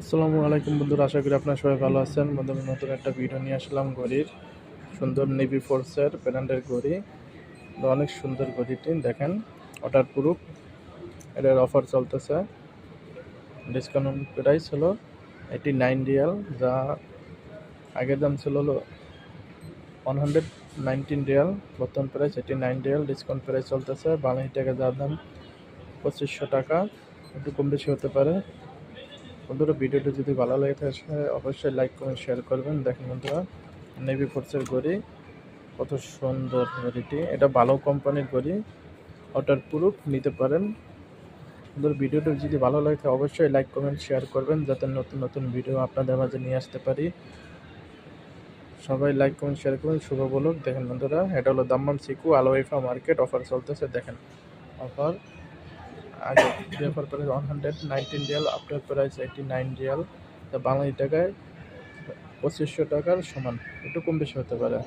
আসসালামু আলাইকুম বন্ধুরা, আশা করি আপনারা সবাই ভালো আছেন। বন্ধুরা, নতুন একটা ভিডিও নিয়ে আসলাম ঘড়ির। সুন্দর নেভি ফোর্সের ব্র্যান্ডের ঘড়ি। অনেক সুন্দর ঘড়িটি, দেখেন ওয়াটার প্রুফ। এটার অফার চলতেছে, ডিসকাউন্ট প্রাইস হলো 89 রিয়াল, যা আগের দাম ছিল হলো 119 রিয়াল, বর্তমান প্রাইস 89 রিয়াল। ডিসকাউন্ট প্রাইস চলতেছে, বাংলাদেশি টাকা যার দাম 2500 টাকা, একটু কম বেশি হতে পারে। বন্ধুরা, ভিডিওটি যদি ভালো লাগে থাকে অবশ্যই লাইক কমেন্ট শেয়ার করবেন। দেখেন বন্ধুরা, নেভি ফোর্সের ঘড়ি, কত সুন্দর ঘড়িটি। এটা ভালো কোম্পানির ঘড়ি, ওয়াটার প্রুফ, নিতে পারেন। বন্ধুরা, ভিডিওটি যদি ভালো লাগে থাকে অবশ্যই লাইক কমেন্ট শেয়ার করবেন, যাতে নতুন নতুন ভিডিও আপনাদের মাঝে নিয়ে আসতে পারি। সবাই লাইক কমেন্ট শেয়ার করবেন, শুভ বলুক। দেখেন বন্ধুরা, এটা হলো দাম্মাম সিকু আলোয়াইফা মার্কেট, অফার চলতেছে। দেখেন অফার, আগে offer price 119 Real, after price 89 Real. তা বাংলাদেশি টাকায় 2500 টাকার সমান, একটু কম বেশি হতে পারে।